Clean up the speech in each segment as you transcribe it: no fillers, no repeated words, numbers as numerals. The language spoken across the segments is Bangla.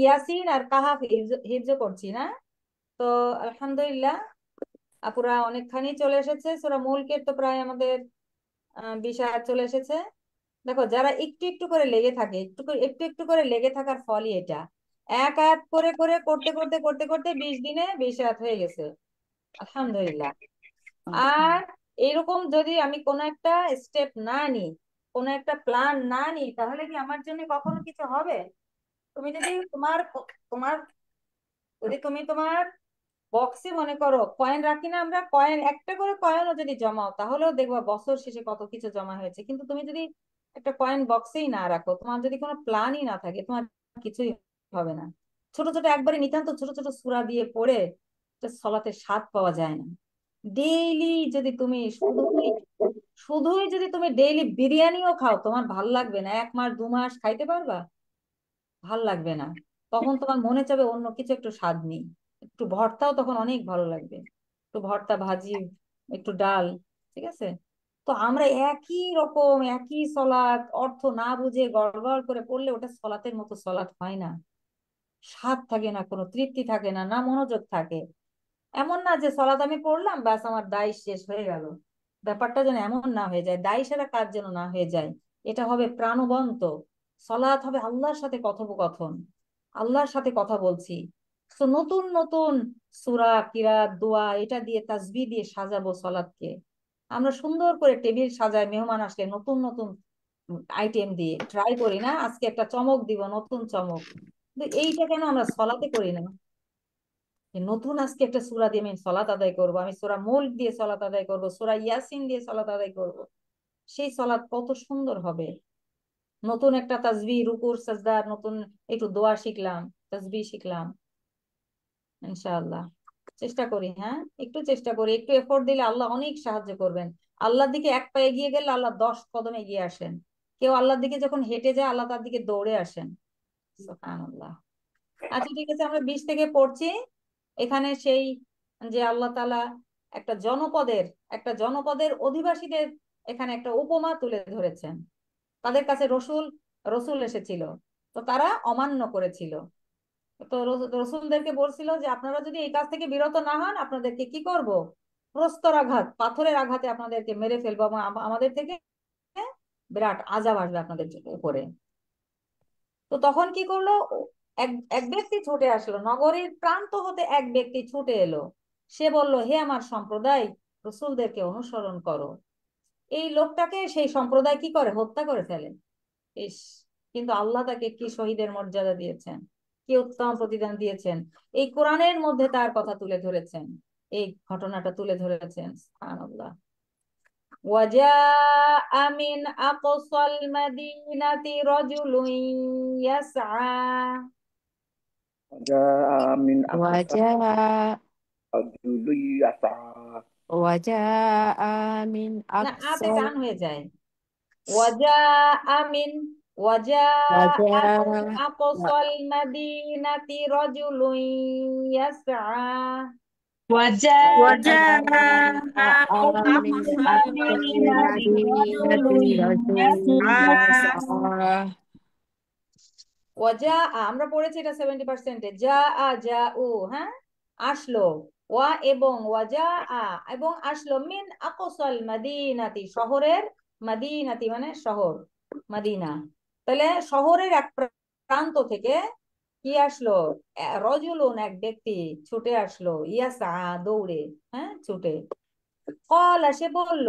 ইয়াসিন আর কাহাফ হিফজ করছি না। তো আলহামদুলিল্লাহ আপুরা অনেকখানি চলে এসেছে। সূরা মুলকের তো প্রায় আমাদের 20 আয়াত চলে এসেছে। দেখো, যারা একটু একটু করে লেগে থাকে, একটু একটু করে লেগে থাকার ফলই এটা। এক আয়াত করে করে করতে করতে করতে করতে 20 দিনে 20 আয়াত হয়ে গেছে। আলহামদুলিল্লাহ। আর এরকম যদি আমি কোনো একটা স্টেপ না নিই, কোনো একটা প্ল্যান না নিই, তাহলে কি আমার জন্য কখনো কিছু হবে? তুমি যদি তোমার তোমার যদি তুমি তোমার বক্সে মনে করো কয়েন রাখি না আমরা, কয়েন একটা করে কয়েনও যদি জমাও তাহলেও দেখবা বছর শেষে কত কিছু জমা হয়েছে। কিন্তু তুমি যদি একটা কয়েন বক্সেই না রাখো, তোমার যদি কোনো প্ল্যানই না থাকে, তোমার কিছুই হবে না। ছোট ছোট একবারে নিতান্ত ছোট ছোট সূরা দিয়ে পড়ে সলাতে স্বাদ পাওয়া যায় না। ডেইলি যদি তুমি শুধুই শুধুই যদি তুমি ডেইলি বিরিয়ানিও খাও, তোমার ভাল লাগবে না। 1 মাস 2 মাস খাইতে পারবা? ভাল লাগবে না। তখন তোমার মনে চাবে অন্য কিছু একটু স্বাদ নেই। একটু ভর্তাও তখন অনেক ভালো লাগবে, একটু ভর্তা ভাজি, একটু ডাল। ঠিক আছে? তো আমরা একই রকম একই সলাৎ অর্থ না বুঝে গড়গড় করে পড়লে ওটা সলাতের মতো সলাৎ হয় না। স্বাদ থাকে না, কোনো তৃপ্তি থাকে না, না মনোযোগ থাকে। এমন না যে সলাৎ আমি পড়লাম ব্যাস আমার দায় শেষ হয়ে গেল। ব্যাপারটা যেন এমন না হয়ে যায়, দায় সেরা কাজ যেন না হয়ে যায়। এটা হবে প্রাণবন্ত। সলাৎ হবে আল্লাহর সাথে কথোপকথন, আল্লাহর সাথে কথা বলছি। তো নতুন নতুন সূরা, কিরাত, দোয়া এটা দিয়ে তাসবিহ দিয়ে সাজাবো সলাৎকে। আমরা সুন্দর করে টেবিল সাজাই, মেহমান আসলে নতুন নতুন আইটেম দিয়ে ট্রাই করি না, আজকে একটা চমক দিব, নতুন চমক। কিন্তু এইটা কেন আমরা সলাতে করি না? যে নতুন আজকে একটা সূরা দিয়ে আমি সলাত আদায় করবো, আমি সূরা মুল্ক দিয়ে সলাত আদায় করবো, সূরা ইয়াসিন দিয়ে সলাত আদায় করব। সেই সলাত কত সুন্দর হবে। নতুন একটা তাসবিহ, রুকুর সাজদার নতুন একটু দোয়া শিখলাম, তাসবিহ শিখলাম। ইনশাআল্লাহ চেষ্টা করি, হ্যাঁ একটু চেষ্টা করি, একটু এফোর্ট দিলে আল্লাহ অনেক সাহায্য করবেন। আল্লাহর দিকে এক পা এগিয়ে গেলে আল্লাহ 10 কদম এগিয়ে আসেন। কেউ আল্লাহর দিকে যখন হেঁটে যায়, আল্লাহ তার দিকে দৌড়ে আসেন। সুবহানাল্লাহ। আচ্ছা ঠিক আছে, আমরা 20 থেকে পড়ছি। এখানে সেই যে আল্লাহ তাআলা একটা জনপদের একটা জনপদের অধিবাসীদের এখানে একটা উপমা তুলে ধরেছেন। তাদের কাছে রসুল রসুল এসেছিল, তো তারা অমান্য করেছিল। তো রসুলদেরকে বলছিল যে আপনারা যদি এই কাজ থেকে বিরত না হন, আপনাদেরকে কি করব? প্রস্তরাঘাত, পাথরের আঘাতে আপনাদেরকে মেরে ফেলবো, এবং আমাদের থেকে বিরাট আযাব আসবে আপনাদের উপরে। তো তখন কি করলো? এক এক ব্যক্তি ছুটে আসলো, নগরীর প্রান্ত হতে এক ব্যক্তি ছুটে এলো। সে বলল, হে আমার সম্প্রদায়, রসুলদেরকে অনুসরণ করো। এই লোকটাকে সেই সম্প্রদায় কি করে? হত্যা করে ফেলে। ইস! কিন্তু আল্লাহ তাকে কি শহীদের মর্যাদা দিয়েছেন, কি উত্তম প্রতিদান দিয়েছেন। এই কোরআনের মধ্যে তার কথা তুলে ধরেছেন, এই ঘটনাটা তুলে ধরেছেন। সুবহানাল্লাহ। وجاء من أقصى المدينة رجل يسعى. جاء من أقصى وجاء رجل يسعى وجاء من না, আতে أقصى টান হয়ে যায়। وجاء من وجاء من وجاء أقصى المدينة رجل يسعى. وجاء من أقصى أقصى المدينة المدينة رجل رجل يسعى يسعى ওয়াজা, আমরা পড়েছি এটা 70%-এ। যা আ যা উ, হ্যাঁ আসলো। ওয়া এবং ওয়াজা আ এবং আসলো, মিন আকসাল মাদিনাতি শহরের, মাদিনাতি মানে শহর, মাদিনা। তাহলে শহরের এক প্রান্ত থেকে কি আসলো? রজুলুন এক ব্যক্তি ছুটে আসলো, ইয়াসা দৌড়ে, হ্যাঁ ছুটে। কলা সে বলল,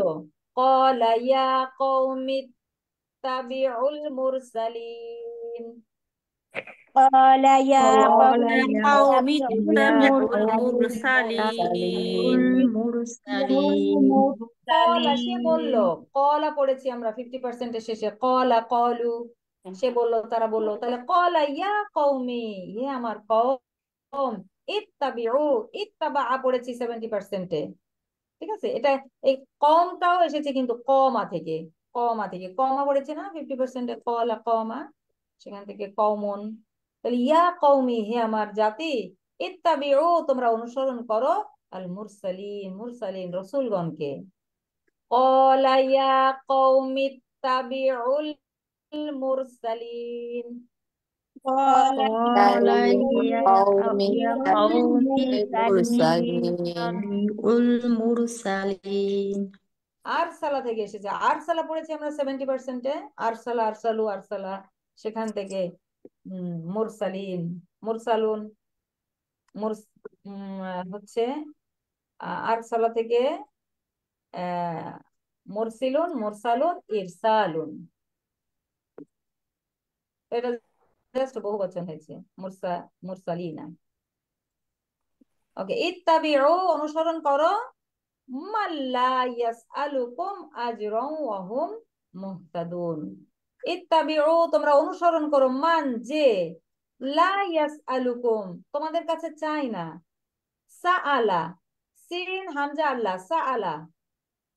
কলা ইয়া কওমি তাবিউল মুরসালিন। قال يا قال قوم يا اتبعوا قوم يا اتبعوا قوم المرسلين المرسلين কলা সে বলল, المرسلين কলা পড়েছি আমরা 50%-এর শেষে, কলা কলু সে বলল, তারা বলল। তাহলে কলা ইয়া কওমি, হে আমার কওম, ইত্তাবিউ, ইত্তাবা পড়েছি 70%-এ। ঠিক আছে? এটা এই কমটাও এসেছে কিন্তু কমা থেকে, কমা থেকে কমা পড়েছে না 50%-এ, কলা কমা, সেখান থেকে কওমুন। তাহলে ইয়া কওমি, হে আমার জাতি, ইত্তাবিউ তোমরা অনুসরণ করো, আল মুরসালিন, মুরসালিন রসুলগণকে। ক্বালা ইয়া কওমি ইত্তাবিউল মুরসালিন। قال قال يا قوم قوم المرسلين المرسلين আরসালা থেকে এসেছে। আরসালা পড়েছি আমরা 70%-এ। আরসালা, আরসালু, আরসালা, সেখান থেকে মুরসালিন, মুরসালুন, হচ্ছে আরসালা থেকে আহ মুরসিলুন, মুরসালুন, ইরসালুন। এটা জাস্ট বহু বচন হয়েছে, মুরসালিনা। ওকে, ইত্তাবিউ, অনুসরণ করো, মাল্লা ইয়াসআলুকুম আজরান ওয়া হুম মুহতাদুন। ইত্তাবিউ, তোমরা অনুসরণ করো, মান, যে, লা ইয়াসআলুকুম, তোমাদের কাছে চাই না, সাআলা, সিন হামজা আল্লাহ, সাআলা,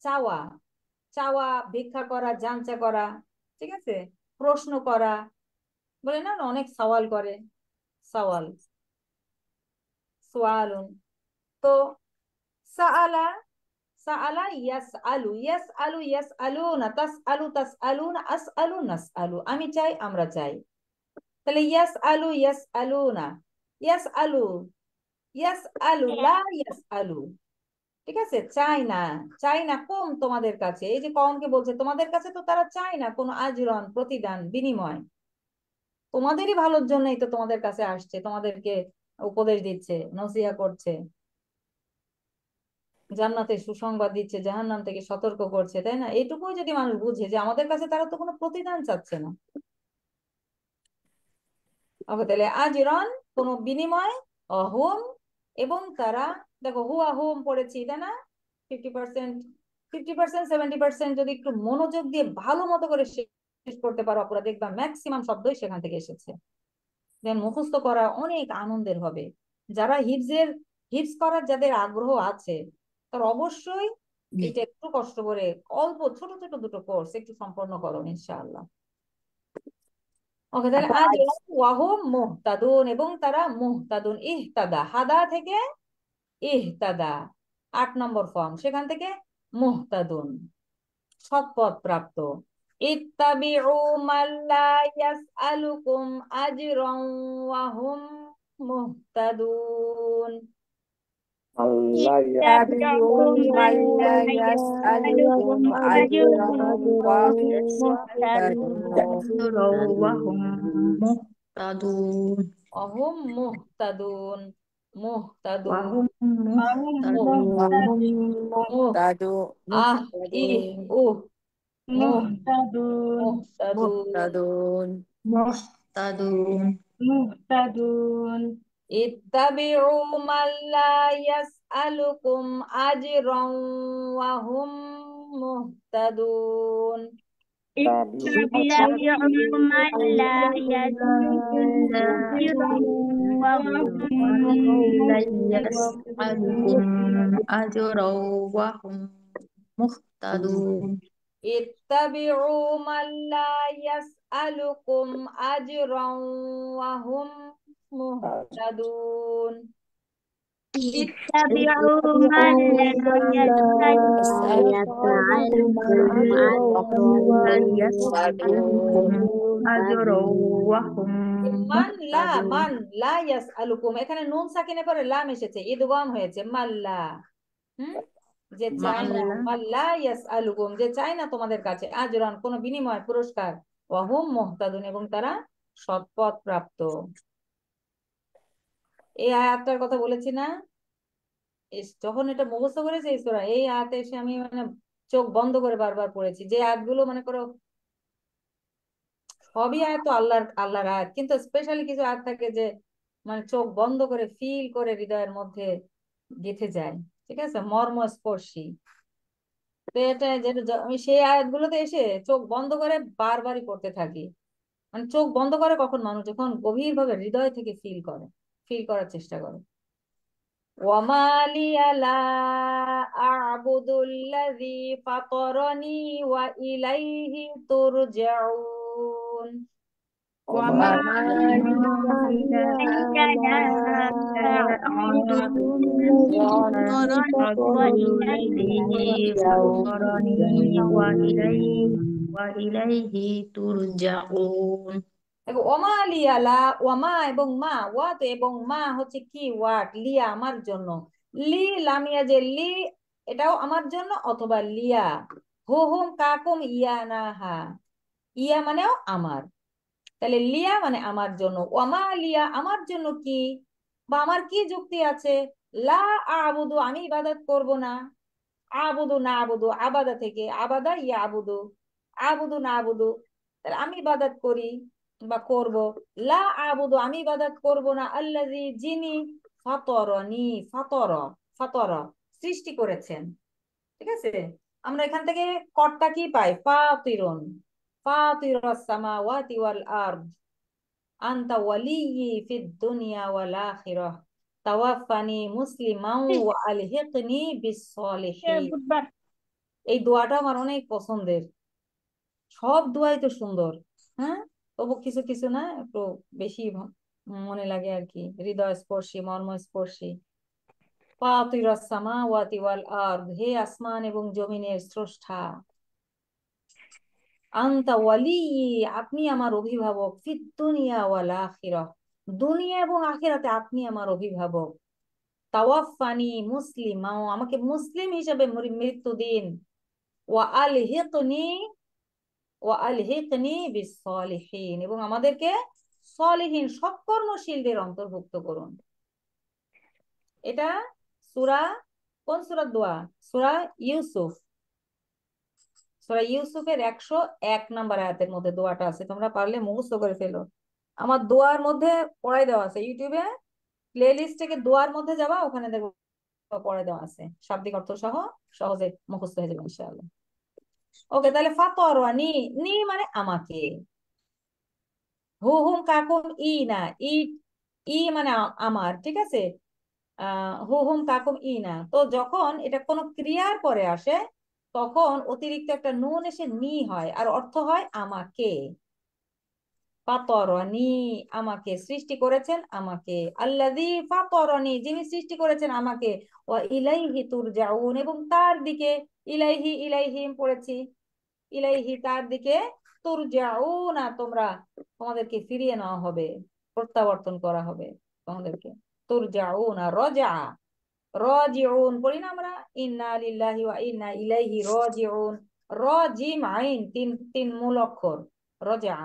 চাওয়া, চাওয়া, ভিক্ষা করা, যাঞ্চা করা, ঠিক আছে, প্রশ্ন করা, বলে না অনেক সওয়াল করে, সওয়াল, সোয়ালুন। তো সাআলা, সাআলা ইয়াসআলু, ইয়াসআলু, ইয়াসআলুনা, তাসআলু, তাসআলুনা, আসআলু, নাসআলু, আমি চাই, আমরা চাই। তাহলে ইয়াসআলু, ইয়াসআলুনা, ইয়াসআলু, ইয়াসআলু, লা ইয়াসআলু, ঠিক আছে, চাই না, চাই না, কম তোমাদের কাছে, এই যে কমকে বলছে তোমাদের কাছে, তো তারা চায় না কোনো আজরন, প্রতিদান, বিনিময়, তোমাদেরই ভালোর জন্যই তো তোমাদের কাছে আসছে, তোমাদেরকে উপদেশ দিচ্ছে, নসিহা করছে, জান্নাতের সুসংবাদ দিচ্ছে, জাহান্নাম থেকে সতর্ক করছে, তাই না? এইটুকুই যদি মানুষ বুঝে যে আমাদের কাছে তারা তো কোনো প্রতিদান চাচ্ছে না। ওকে, তাহলে আজরন, কোনো বিনিময়, অহুম, এবং তারা, দেখো হুয়া হুম পড়েছি, তাই না? 50%, 50%, 70% যদি একটু মনোযোগ দিয়ে ভালো মতো করে শেষ করতে পারো পুরো, দেখবা ম্যাক্সিমাম শব্দই সেখান থেকে এসেছে। দেন মুখস্থ করা অনেক আনন্দের হবে। যারা হিফজ করার যাদের আগ্রহ আছে, তার অবশ্যই এটা একটু কষ্ট করে, অল্প ছোট ছোট দুটো কোর্স একটু সম্পন্ন করো ইনশাআল্লাহ। ওকে, তাহলে আজ ওয়াহুম মুহতাদুন, এবং তারা মুহতাদুন, ইহতাদা, হাদা থেকে ইহতাদা, 8 নম্বর ফর্ম, সেখান থেকে মুহতাদুন, সৎপথ প্রাপ্ত। ইত্তাবিউ মাল্লা ইয়াসআলুকুম আজরান ওয়া হুম মুহতাদুন। الله اتبعوا من لا يسألكم يسألكم أجرا أجرا وهم مهتدون وهم مهتدون অহুম মুহতাদুন, মুহতাদুন, وهم وهم مهتدون মুহ, আহ, ইহ, مهتدون উহ, মুহ, مهتدون মুহতাদুন। مهتدون مهتدون ইত্তাবিউ মাল্লা ইয়াসআলুকুম আজরান ওয়া হুম মুহতাদুন। اتبعوا من لا يسألكم أجرا وهم لن مهتدون يسألكم أجرا وهم مهتدون ইত্তাবিউ মাল্লা ইয়াসআলুকুম আজরান ওয়া হুম মুহতাদুন। اتبعوا من لا يسألكم لن يسألكم يسألكم أجرا وهم মান, লা, مهتدون মান লা ইয়াসআলুকুম, এখানে নুন সাকিনের পরে লাম এসেছে, ইদগাম হয়েছে, মাল্লা, যে চাই না, মাল্লা মাল্লা ইয়াসআলুকুম, যে চাই না তোমাদের কাছে, আজরান, কোনো বিনিময়, পুরস্কার, ওয়া হুম মুহতাদুন, এবং তারা সৎপথ প্রাপ্ত। এই আয়াতটার কথা বলেছি না, যখন এটা মুখস্থ করেছে এই সূরা, এই আয়াতে এসে আমি মানে চোখ বন্ধ করে বারবার পড়েছি। যে আয়াতগুলো মনে করো, সবই আয়াত তো আল্লাহর আয়াত, কিন্তু স্পেশালি কিছু আয়াত থাকে যে মানে চোখ বন্ধ করে ফিল করে হৃদয়ের মধ্যে গেঁথে যায়, ঠিক আছে, মর্মস্পর্শী। তো এটা যেটা আমি সেই আয়াতগুলোতে এসে চোখ বন্ধ করে বারবারই পড়তে থাকি। মানে চোখ বন্ধ করে কখন মানুষ, যখন গভীর ভাবে হৃদয় থেকে ফিল করার চেষ্টা করে। ওয়ামা লিয়া লা আ'বুদুল্লাযী ফাতারানী ওয়া ইলাইহি তুরজাউন। وما وما لي لا أعبد الذي وإليه الذي فطرني وإليه ترجعون দেখো ওমা লিয়া লা, ওয়ামা এবং মা, ওয়া তো এবং মা হচ্ছে কি ওয়ার্ড, লিয়া আমার জন্য, লি লামিয়া যে লি এটাও আমার জন্য, অথবা লিয়া, হু হুম কাকুম ইয়া না হা, ইয়া মানেও আমার, তাহলে লিয়া মানে আমার জন্য, ওয়ামা লিয়া আমার জন্য কি, বা আমার কি যুক্তি আছে, লা আবুদু আমি ইবাদত করব না, আবুদু না আবুদু আবাদা থেকে, আবাদা ইয়া আবুদু, আবুদু না আবুদু, তাহলে আমি ইবাদত করি বা করব, লা আবুদু আমি ইবাদত করব না, আল্লাযী যিনি, ফাতরনি ফাতর, ফাতর সৃষ্টি করেছেন, ঠিক আছে। আমরা এখান থেকে কর্তা কি পাই, ফাতিরুন, ফাতিরাস সামাওয়াতি ওয়াল আরদ, আনতা ওয়ালিয়্যি ফিদ দুনিয়া ওয়াল আখিরাহ, তাওয়াফফানি মুসলিমান ওয়া আলহিকনি বিস সলিহিন। বুধবার এই দোয়াটা আমার অনেক পছন্দের, সব দোয়াই তো সুন্দর, হ্যাঁ, তবু কিছু কিছু না একটু বেশি মনে লাগে আর কি, হৃদয় স্পর্শী মর্মস্পর্শী। ফাতিরাস সামাওয়াতি ওয়াল আরদ, হে আসমান এবং জমিনের স্রষ্টা, আনতা ওয়ালিয়্যি আপনি আমার অভিভাবক, ফিদ দুনিয়া ওয়াল আখিরাহ দুনিয়া এবং আখিরাতে আপনি আমার অভিভাবক, তাওয়াফফানি মুসলিমা আমাকে মুসলিম হিসেবে মৃত্যু দিন, ওয়া আলহিকনি, ওয়া আলহিকনি বিস সলিহিন এবং আমাদেরকে সলিহিন সৎকর্মশীলদের অন্তর্ভুক্ত করুন। এটা সূরা, কোন সূরার দোয়া, সূরা ইউসুফ, সূরা ইউসুফের 101 নম্বর আয়াতের মধ্যে দোয়াটা আছে, তোমরা পারলে মুখস্থ করে ফেলো। আমার দোয়ার মধ্যে পড়াই দেওয়া আছে, ইউটিউবে প্লে লিস্ট থেকে দোয়ার মধ্যে যাবা, ওখানে দেখো পড়াই দেওয়া আছে শাব্দিক অর্থ সহ, সহজে মুখস্থ হয়ে যাবে ইনশাআল্লাহ। ওকে, তাহলে ফাতরনি, নি মানে আমাকে, হু হুম কাকুম ই না, ই, ই মানে আমার, ঠিক আছে। হু হুম কাকুম ই না, তো যখন এটা কোনো ক্রিয়ার পরে আসে তখন অতিরিক্ত একটা নুন এসে নি হয় আর অর্থ হয় আমাকে, ফাতরনি আমাকে সৃষ্টি করেছেন আমাকে, আল্লাযী ফাতরনি যিনি সৃষ্টি করেছেন আমাকে, ওয়া ইলাইহি তুরজাউন এবং তার দিকে, ইলাইহি ইলাইহিম পড়েছি, ইলাইহি তার দিকে, তুরজাউনা তোমরা, তোমাদেরকে ফিরিয়ে নেওয়া হবে, প্রত্যাবর্তন করা হবে তোমাদেরকে, তুরজাউনা রজা, রাজিউন পড়ি না আমরা, ইন্না লিল্লাহি ওয়া ইন্না ইলাইহি রাজিউন, রাজিম আইন, তিন তিন মূল অক্ষর, রজা,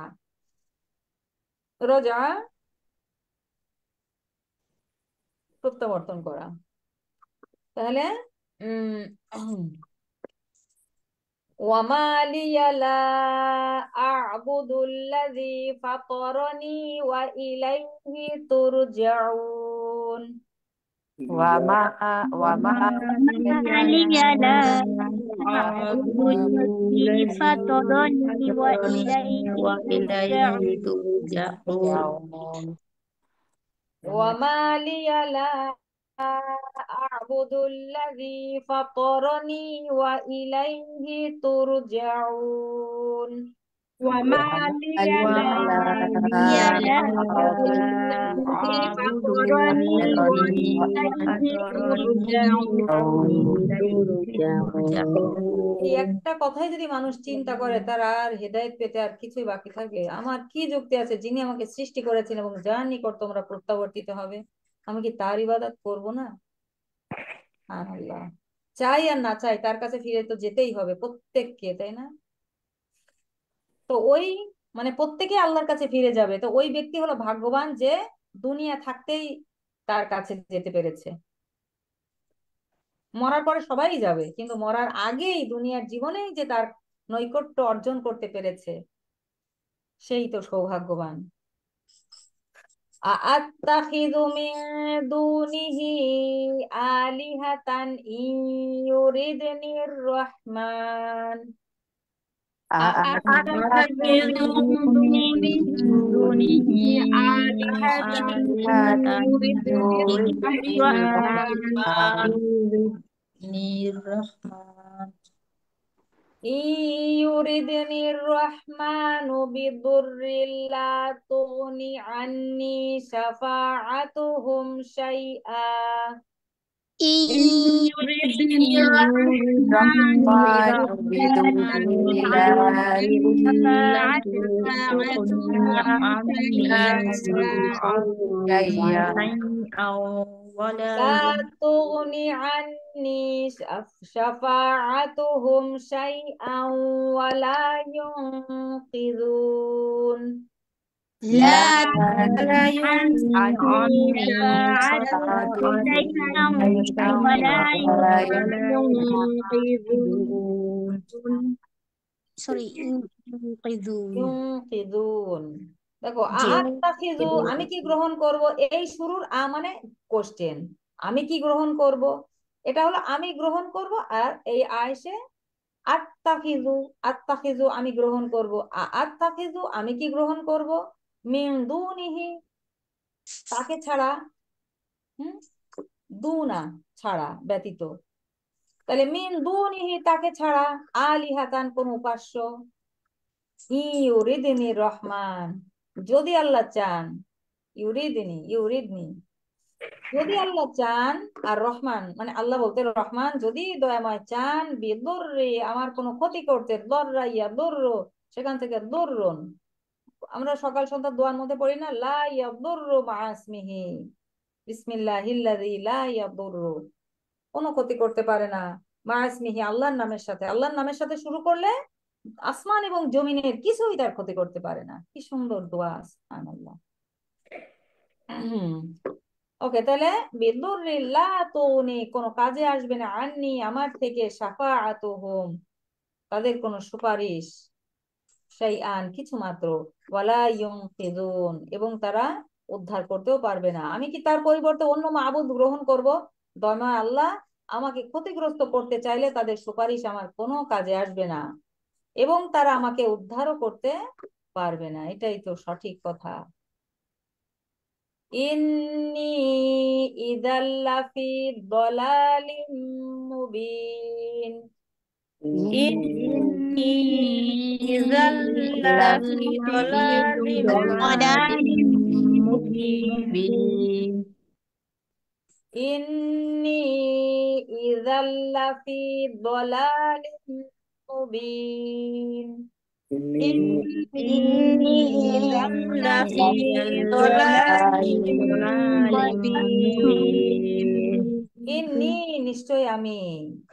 রজা প্রত্যাবর্তন করা। তাহলে উম ওয়ামা লিয়া লা আ'বুদুল্লাযী ফাতারানি ওয়া ইলাইহি তুরজাউন। وما وما لي لا أعبد الذي الذي فطرني فطرني وإليه وإليه ترجعون. ترجعون. يوم ওয়ামা লিয়া লা আ'বুদুল্লাযী ফাতারানি ওয়া ইলাইহি তুরজাউন। وما لي لا وما لي لا أعبد الذي أعبد فطرني الذي وإليه فطرني ترجعون. وإليه এই ترجعون. একটা কথাই যদি মানুষ চিন্তা করে তার আর হেদায়েত পেতে আর কিছুই বাকি থাকে, আমার কি যুক্তি আছে, যিনি আমাকে সৃষ্টি করেছেন এবং যার নিকট তোমরা প্রত্যাবর্তিত হবে, আমি কি তার ইবাদত করব না? আল্লাহ, চাই আর না চাই তার কাছে ফিরে তো যেতেই হবে প্রত্যেককে, তাই না? তো ওই মানে প্রত্যেকে আল্লাহর কাছে ফিরে যাবে, তো ওই ব্যক্তি হলো ভাগ্যবান যে দুনিয়া থাকতেই তার কাছে যেতে পেরেছে। মরার পরে সবাই যাবে, কিন্তু মরার আগেই দুনিয়ার জীবনেই যে তার নৈকট্য অর্জন করতে পেরেছে, সেই তো সৌভাগ্যবান। আত্তাখিযু মিন দুনিহি আলিহাতান ইউরিদনির রহমান। أأتخذ من من دونه دونه آلهة آلهة يردني الرحمن يردني الرحمن ইউরিদনি রহমান বিদুররিন লা তুগনি আন্নি শাফাআতুহুম শাইআ। إن إن يردني الرحمن الرحمن برحمة بدون الله شفاعة تغني عني شيئا شيئا ولا لا تغني عني شفاعتهم شيئا ولا ينقذون. لا لا عني عني شفاعتهم شفاعتهم شيئا شيئا ولا ولا ينقذون. ينقذون ইউনকিদুন। দেখো জি আত্তাখিযু আমি কি গ্রহণ করব, এই শুরুর মানে কোশ্চেন, আমি কি গ্রহণ করব, এটা হলো আমি গ্রহণ করব। আর এই আয়েশে আত্তাখিযু, আত্তাখিযু আমি গ্রহণ করব, আত্তাখিযু আমি কি গ্রহণ করব, মিন দুনিহি তাকে ছাড়া, হুম, দুনা ছাড়া ব্যতীত। তাহলে মিন দুনিহি তাকে ছাড়া, আলিহাতান কোন উপাস্য, ইউরিদিনী রহমান যদি আল্লাহ চান, ইউরিদিনী ইউরিদনি যদি আল্লাহ চান, আর রহমান মানে আল্লাহ বলতে রহমান যদি দয়াময় চান, বিদুররি আমার কোনো ক্ষতি করতে, দররাইয়া দর্র সেখান থেকে দর্রন, আমরা সকাল সন্ধ্যা দোয়ার মধ্যে পড়ি না, লা ইয়াদুররু মাআসমিহি বিসমিল্লাহিল্লাযী লা ইয়াদুররু, কোনো ক্ষতি করতে পারে না, মাআসমিহি আল্লাহর নামের সাথে, আল্লাহর নামের সাথে শুরু করলে আসমান এবং জমিনের কিছুই তার ক্ষতি করতে পারে না। কি সুন্দর দোয়া, সুবহানাল্লাহ। ওকে, তাহলে বিদুররিল্লাহ তো উনি কোনো কাজে আসবে না, আননি আমার থেকে, শাফাআতুহুম তাদের কোনো সুপারিশ, শাইআন কিছু মাত্র, ওয়ালা ইউনকিযুন এবং তারা উদ্ধার করতেও পারবে না। আমি কি তার পরিবর্তে অন্য মাবুদ গ্রহণ করব? দয়াময় আল্লাহ আমাকে ক্ষতিগ্রস্ত করতে চাইলে তাদের সুপারিশ আমার কোনো কাজে আসবে না এবং তারা আমাকে উদ্ধারও করতে পারবে না, এটাই তো সঠিক কথা। ইন্নী ইযাল লাফি দালালিম মুবিন। إني إذا إلا لفي في ضلال ضلال مبين مبين. ইন্নী ইযাল লাফি দালালিম মুবিন। إني إذا لفي ضلال ইন্নী নিশ্চয় আমি,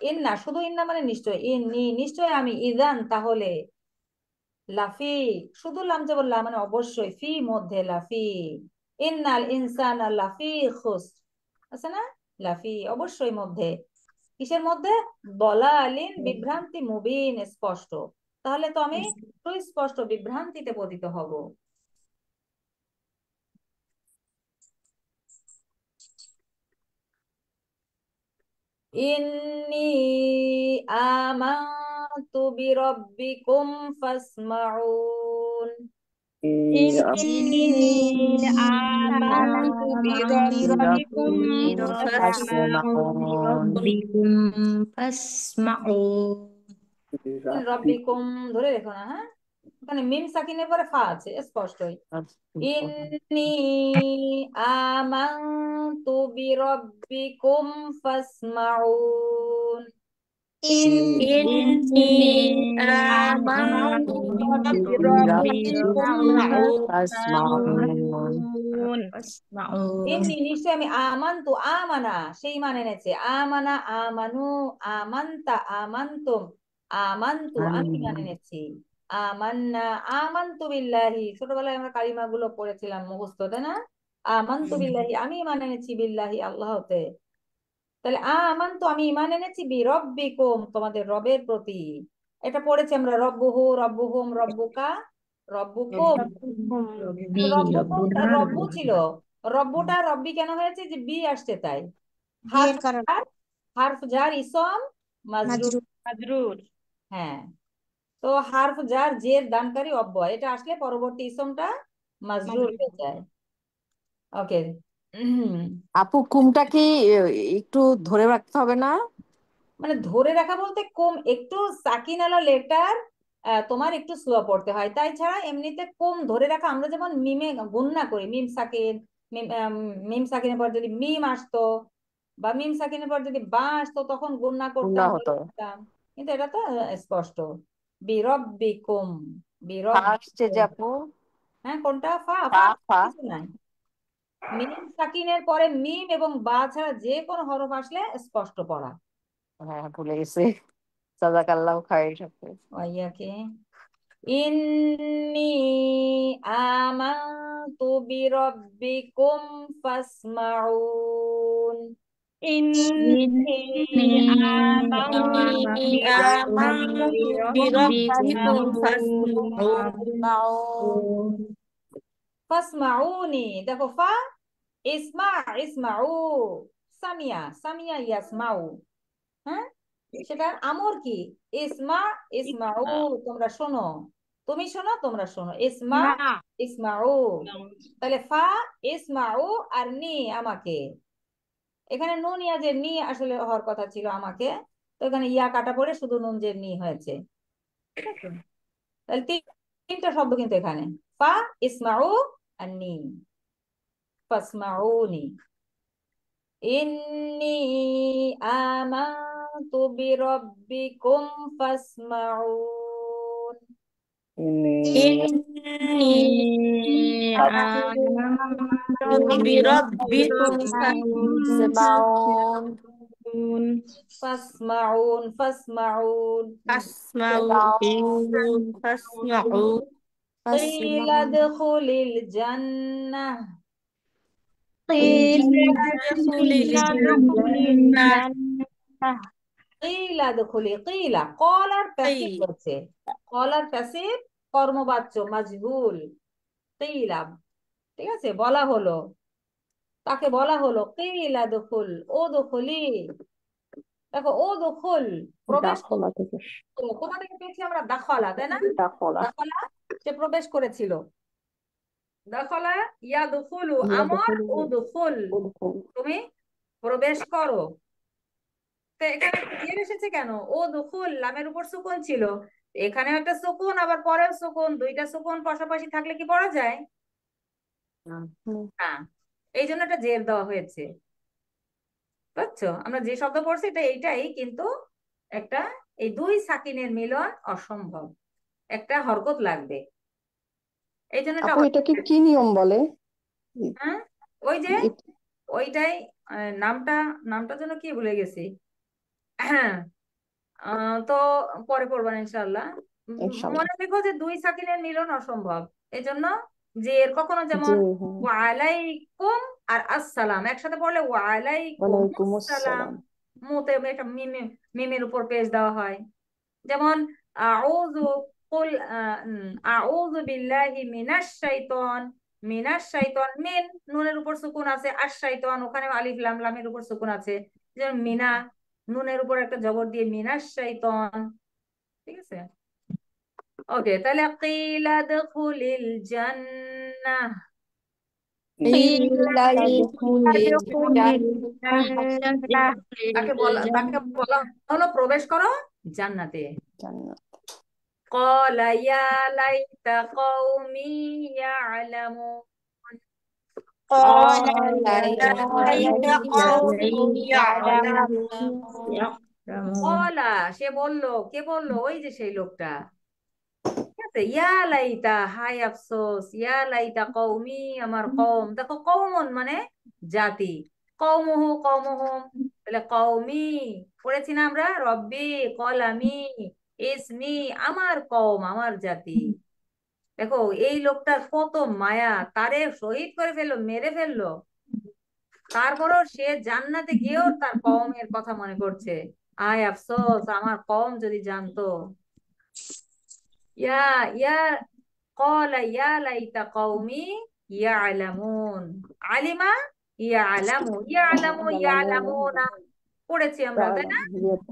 ইন্না শুধু ইন্না মানে নিশ্চয়, ইন্নী নিশ্চয় আমি, ইযান তাহলে, লাফি শুধু লাম যে বললাম মানে অবশ্যই, ফি মধ্যে লাফি, ইন্নাল ইনসানা লাফি খুসর আছে না, লাফি অবশ্যই মধ্যে, কিসের মধ্যে, দলালিন বিভ্রান্তি, মুবিন স্পষ্ট, তাহলে তো আমি সুস্পষ্ট বিভ্রান্তিতে পতিত হব। ইন্নী আমানতু বিরাব্বিকুম ফাসমাউন। إني آمنت بربكم فاسمعون ربكم فاسمعون. রব্বিকুম ধরে রেখো না, হ্যাঁ, এখানে মিম সাকিনের পরে ফা আছে স্পষ্টই। ইন্নী আমানতু বিরাব্বিকুম ফাসমাউন। إني آمنت آمنت بربكم فاسمعون. ইন্নী নিশ্চয় আমি, আমানতু আমানা সেই মানে এনেছে, আমানা আমানু, আমানতা আমানতুম, আমানতু আমি মানে এনেছি, আমান্না আমানতু বিল্লাহি, ছোটবেলায় আমরা কালিমা গুলো পড়েছিলাম মুখস্থ, তাই না, আমানতু বিল্লাহি আমি ইমান এনেছি, বিল্লাহি আল্লাহতে। তাহলে আমানতু আমি ইমান এনেছি, বিরব্বিকুম তোমাদের রবের প্রতি, এটা পড়েছি আমরা, রব্বুহু রব্বুহুম রব্বুকা রব্বুকুম। রব্বি রব্বুকুম রব্বুনা তার রব্বু ছিল, রব্বুকুম। রব্বুটা রব্বি কেন হয়েছে, যে বি আসছে তাই, হারফ বিয়ের কারণ জার, হারফ জার ইসম মাজরুর, মাজরুর مجرور হ্যাঁ, তো হারফ জার জের দানকারী অব্যয়, এটা আসলে পরবর্তী ইসমটা মাজরুর মাজরুর হয়ে যায়। ওকে, আপু কুমটা কি একটু ধরে রাখতে হবে না? মানে ধরে রাখা বলতে কোম একটু সাকিন আলা লেটার তোমার একটু স্লো পড়তে হয়, তাই ছাড়া এমনিতে কোম ধরে রাখা, আমরা যেমন মিমে গুণনা করি, মিম সাকিন, মিম সাকিনের পর যদি মিম আসতো, বা মিম সাকিনের পর যদি বা আসতো তখন গুণনা গুণা করতাম, হতো। করতাম। কিন্তু এটা তো স্পষ্ট। বিরব্বিকুম, ফা আসছে যে বিরব্বিকুম। আপু, হ্যাঁ, কোনটা? ফা, ফা ফা ফা। কিছু নাই। মিম সাকিনের পরে মিম এবং বা ছাড়া যে কোনো হরফ আসলে স্পষ্ট পড়া। হ্যাঁ ভুলে গেছি। জাযাকাল্লাহু খাইর আপু। ওয়াইয়াকে। ইন্নি আমানতু বিরব্বিকুম ফাসমাউন। إني إني آمنت بربكم فاسمعون মাউন। ফাসমাউনি, দেখো ফা, ইসমা, ইসমাউ, সামিয়া, সামিয়া ইয়াসমাউ। হ্যাঁ, সেটার আমর কি? ইসমা, ইসমাউ, তোমরা শোনো, তুমি শোনো, তোমরা শোনো। ইসমা, اسمع ইসমাউ। তাহলে ফা, ইসমাউ আর নি, আমাকে। এখানে নুন ইয়া যে নি আসলে হওয়ার কথা ছিল আমাকে, তো এখানে ইয়া কাটা পড়ে শুধু নুন যে নি হয়েছে। ঠিক আছে, তাহলে তিনটা শব্দ কিন্তু এখানে, ফা, ইসমাউ আর নি। ফাসমাউনি। ইন্নি আমানতু বিরব্বিকুম ফাসমাউন। إني آمنت بربكم সেমাউন। ফাসমাউন, ফাসমাউন। فاسمعون فاسمعون قيل ادخل الجنة. قيل ادخل ادخل الجنة الجنة قيل ادخل, قيل কলার প্যাসিভ قيل হচ্ছে, কলার প্যাসিভ কর্মবাচ্য মাজহুল। কিলা, ঠিক আছে, বলা হলো, তাকে বলা হলো কিলা দুখুল, ও দুখুলি। দেখো ও দুখুল, প্রবেশ দাখলা থেকে। করো। কোথা থেকে পেয়েছি আমরা? দাখলা, তাই না? দাখলা। দাখলা, সে প্রবেশ করেছিল। দাখলা ইয়া দুখুলু, আমর, ইয়াদখুলু ও দুখুল, উদখুল। তুমি প্রবেশ করো। তো এখানে জের এসেছে কেন? ও দুখুল, লামের উপর সুকুন ছিল। এখানে একটা সুকুন, আবার পরেও সুকুন, দুইটা সুকুন পাশাপাশি থাকলে কি পড়া যায়? না, এই জন্য একটা জের দেওয়া হয়েছে। বুঝছো, আমরা যে শব্দ পড়ছি এটা এইটাই, কিন্তু একটা, এই দুই সাকিনের মিলন অসম্ভব, একটা হরকত লাগবে, এই জন্য এটা। আপু এটাকে কি নিয়ম বলে? হ্যাঁ, ওই যে এ- ওইটাই, নামটা, নামটার জন্য কি ভুলে গেছি। হ্যাঁ, তো পরে পড়বা ইনশাল্লাহ। ইনশাল্লাহ। মনে রেখো যে দুই সাকিনের মিলন অসম্ভব, এই জন্য যে এর কখনো যেমন জি হ্যাঁ। ওয়ালাইকুম আর আসসালাম একসাথে পড়লে ওয়ালাইকুম ওয়ালাইকুম আসসালাম, আসসালাম। মুতে একটা মিমের উপর পেশ দেওয়া হয়। যেমন আউযু, কুল আউযু বিল্লাহি মিনাশ শাইতান, মিনাশ শাইতান, মিন নুনের উপর সুকুন আছে, আর শাইতান ওখানে আলিফ লাম, লামের উপর সুকুন আছে। যেমন মিনা, নুনের উপর একটা জবর দিয়ে মিনাশ শাইতান। ঠিক আছে, ওকে, তাহলে কিলা দুখুলিল জান্নাহ। قيل قيل ادخل ادخل الجنة। الجنة তাকে বলা হলো প্রবেশ করো জান্নাতে। জান্নাত। قال يا ليت قومي يعلمون. قال قال يا يا ليت قومي ليت يعلمون يعلمون. قال, সে বলল, কে বললো? ওই যে সেই লোকটা। ঠিক আছে, ইয়া লাইতা, হায় আফসোস, ইয়া লাইতা কওমি, আমার কওম। দেখো কওমন মানে জাতি, কওমুহু কওমুহুম, তাহলে কওমি পড়েছি না আমরা, রব্বি, কলামি, ইসমি, আমার কওম, আমার জাতি। দেখো এই লোকটার কত মায়া, তারে শহীদ করে ফেললো, মেরে ফেললো, তারপরও সে জান্নাতে গিয়েও তার কওমের কথা মনে করছে। আয় আফসোস, আমার কওম যদি জানতো। ইয়া ইয়া ক্বালা ইয়া লাইতা কওমি ইয়ালামুন। আলিমা, ইয়ালামু, ইয়ালামু, ইয়ালামুনা পড়েছি আমরা, তাই না?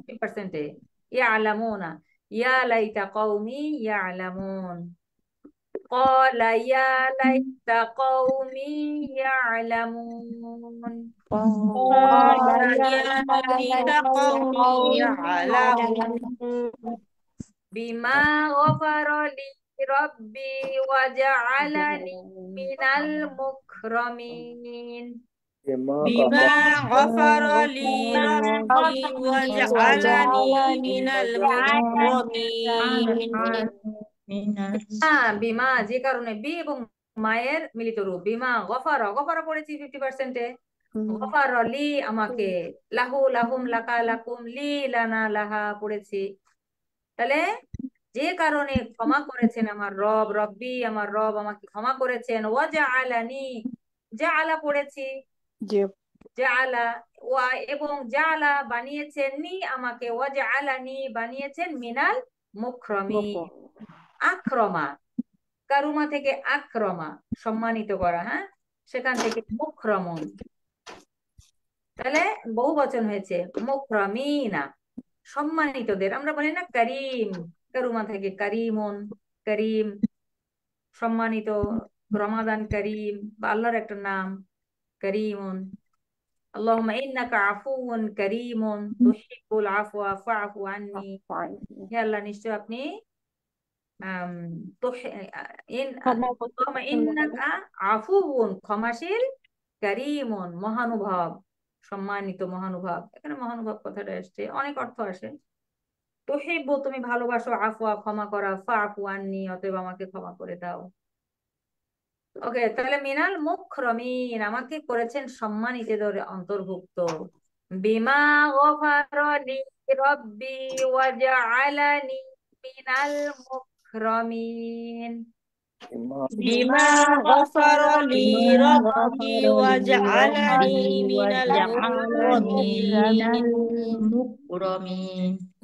50%-এ ইয়ালামুনা, ইয়া লাইতা কওমি ইয়ালামুন। قال يا ليت قومي يعلمون. قال قال يا ليت يا ليت قومي قومي يعلمون يعلمون. بما غفر لي ربي وجعلني من المكرمين. بما غفر لي ربي وجعلني من المكرمين বিমা যে কারণে বি এবং মায়ের মিলিত রূপ বিমা গফার গফার পড়েছি 50%-এ গফার লি আমাকে লাহু লাহুম লাকা লাকুম লি লানা লাহা পড়েছি তাহলে যে কারণে ক্ষমা করেছেন আমার রব রব্বি আমার রব আমাকে ক্ষমা করেছেন ওয়াজআলানি জাআলা পড়েছি যে জাআলা ওয়া এবং জাআলা বানিয়েছেন নি আমাকে ওয়াজআলানি বানিয়েছেন মিনাল মুকরমিন আক্রমা কারুমা থেকে আক্রমা সম্মানিত করা হ্যাঁ সেখান থেকে মুকরমুন তাহলে বহু বচন হয়েছে মুকরমিনা সম্মানিতদের আমরা বলি না করিম কারুমা থেকে করিমুন করিম সম্মানিত রমাদান করিম বা আল্লাহর একটা নাম করিমুন আল্লাহুম্মা ইন্নাকা আফুউন করিমুন তুহিব্বুল আফওয়া ফাআফু আন্নি হে আল্লাহ নিশ্চয় আপনি ক্ষমাশীল করিমুন মহানুভব সম্মানিত মহানুভব এখানে মহানুভব কথাটা আসছে অনেক অর্থ আসে তুহিব্বু তুমি ভালোবাসো আফওয়া ক্ষমা করা ফাআফু আন্নি অতএব আমাকে ক্ষমা করে দাও ওকে তাহলে মিনাল মুকরমিন আমাকে করেছেন সম্মানিতদের অন্তর্ভুক্ত বিমা গফারা লি রব্বি ওয়াজআলানি মিনাল মুকরমিন بما غفر لي ربي وجعلني من المكرمين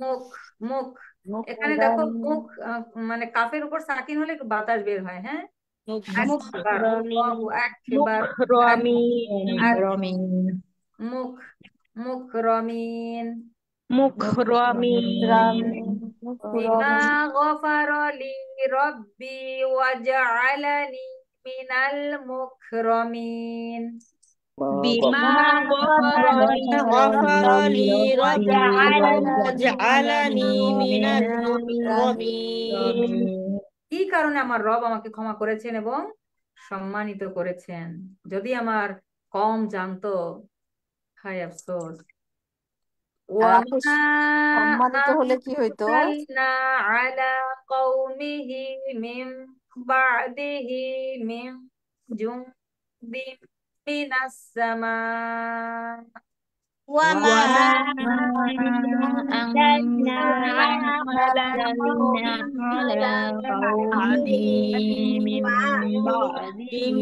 মুখ মুখ এখানে দেখো মুখ মানে কাফের উপর সাকিন হলে একটু বাতাস বের হয় হ্যাঁ একবার আল্লাহু আকবার মুখ মুকরমিন বিমা গফারা লি রব্বি ওয়াজআলানি মিনাল মুকরমিন বিমা غفر لي ربي وجعلني من المكرمين কি কারণে আমার রব আমাকে ক্ষমা করেছেন এবং সম্মানিত করেছেন যদি আমার কম জানতো হায় আফসোস আর আপু সম্মানিত হলে কি হইতো أرسلنا على قومه من بعده من جند من السماء وما أنزلنا على على قومه من بعده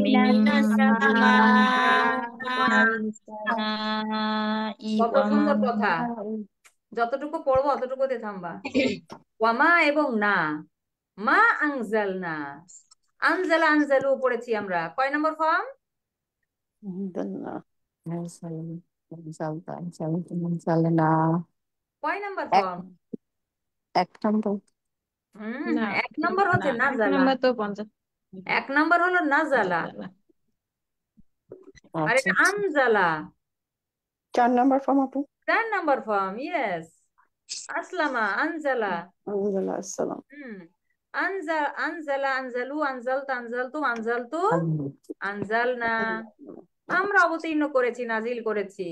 من السماء কত সুন্দর কথা যতটুকু পড়বো অতটুকুতে থামবা ওয়ামা এবং না মা আনজালনা আনজালা আনজালু পড়েছি আমরা কয় নম্বর ফর্ম কয় নম্বর ফর্ম এক নম্বর এক নম্বর হচ্ছে নাজালা এক নম্বর হলো নাজালা আর এটা আনজালা 4 নম্বর ফর্ম আপু 4 নম্বর ফর্ম ইয়েস আসলামা আনজালা আসসালাম আনজালা আনজালু আনজালতা আনজালতু আনজালতু আনজালনা আমরা অবতীর্ণ করেছি নাজিল করেছি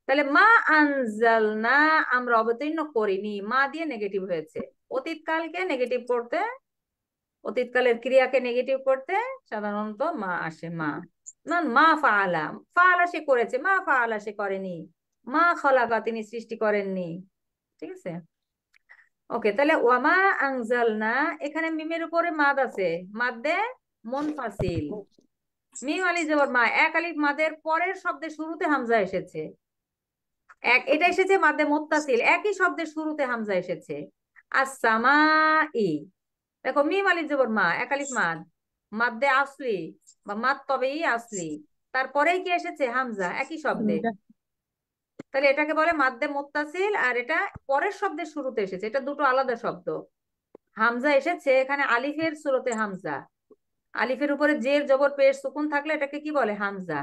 তাহলে মা আনজালনা আমরা অবতীর্ণ করিনি মা দিয়ে নেগেটিভ হয়েছে অতীতকালকে নেগেটিভ করতে অতীতকালের ক্রিয়াকে নেগেটিভ করতে সাধারণত মা আসে মা মা ফাআলা ফাআলা সে করেছে মা ফাআলা সে করেনি মা খলাকা তিনি সৃষ্টি করেননি ঠিক আছে ওকে তাহলে ওয়ামা আনজালনা এখানে মিমের উপরে মাদ আছে মাদ্দে মুনফাসিল মিম আলিফ জবর মা এক আলিফ মাদের পরের শব্দের শুরুতে হামজা এসেছে এটা এসেছে মাদ্দে মুত্তাসিল একই শব্দের শুরুতে হামজা এসেছে আস-সামাই দেখো মিম আলিফ জবর মা এক আলিফ মাদ মাদ্দে আসলি বা মাদ তবেই আসলি তারপরেই কি এসেছে হামজা একই শব্দে তাহলে এটাকে বলে মাদ্দে মুত্তাসিল আর এটা পরের শব্দের শুরুতে এসেছে এটা দুটো আলাদা শব্দ হামজা এসেছে এখানে আলিফের শুরুতে হামজা আলিফের উপরে জের জবর পেশ সুকুন থাকলে এটাকে কি বলে হামজা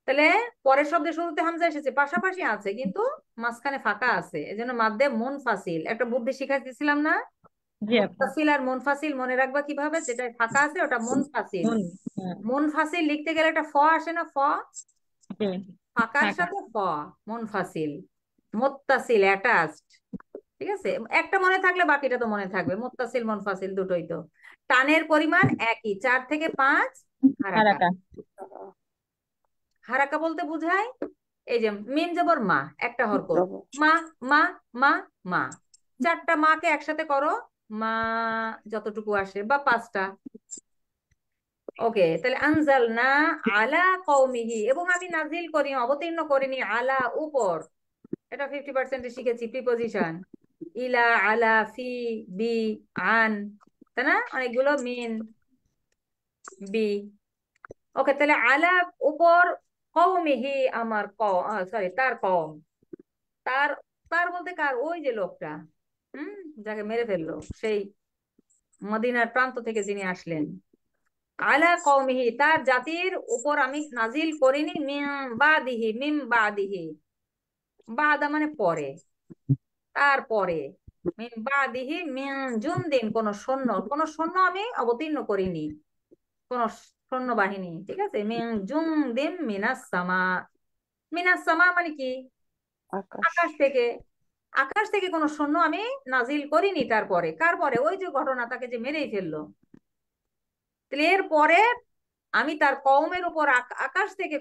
তাহলে পরের শব্দের শুরুতে হামজা এসেছে পাশাপাশি আছে কিন্তু মাঝখানে ফাঁকা আছে এজন্য মাদ্দে মুনফাসিল একটা বুদ্ধি শিখাইতেছিলাম না জি আপু। মুত্তাসিল আর মুনফাসিল মনে রাখবা কিভাবে, যেটা ফাঁকা আছে ওটা মুনফাসিল। মন, হ্যাঁ, মুনফাসিল লিখতে গেলে একটা ফ আসে না, ফ জি, ফাঁকার ফাঁকা। সাথে ফ, মুনফাসিল। মুত্তাসিল অ্যাটাচড, ঠিক আছে, একটা মনে থাকলে বাকিটা তো মনে থাকবে, মুত্তাসিল মুনফাসিল দুটোই তো। টানের পরিমাণ একই, 4 থেকে 5 হারাকা। হারাকা। হারাকা বলতে বুঝায় এই যে মিম জবর মা, একটা হরকত, জবর। মা মা মা মা, 4টা মাকে একসাথে করো, মা যতটুকু আসে, বা 5টা। ওকে, তাহলে আনজালনা আলা কওমিহি, এবং আমি নাজিল করি, অবতীর্ণ করিনি, আলা উপর, এটা 50% শিখেছি, প্রিপজিশন। ইলা, আলা, ফি, বি, আন, তাই না, অনেকগুলো, মিন, বি। ওকে, তাহলে আলা উপর, কওমিহি আমার সরি তার কওম, তার, তার বলতে কার, ওই যে লোকটা, হুম, যাকে মেরে ফেললো, সেই মদিনার প্রান্ত থেকে যিনি আসলেন। আলা কওমিহি, তার জাতির উপর আমি নাজিল করিনি, মিম বাদিহি, মিম বাদিহি, বাদা মানে পরে, তারপরে, মিন বাদিহি মিন জুনদিন, কোন সৈন্য আমি অবতীর্ণ করিনি, কোন সৈন্যবাহিনী, ঠিক আছে, মিন জুনদিন মিনাস সামা, মিনাস সামা মানে কি, আকাশ। আকাশ থেকে, আকাশ থেকে কোন সৈন্য আমি নাজিল করিনি, তারপরে, কার পরে, ওই যে ঘটনা, তাকে যে মেরেই ফেললো। তাহলে এর পরে আমি তার কওমের উপর আকাশ থেকে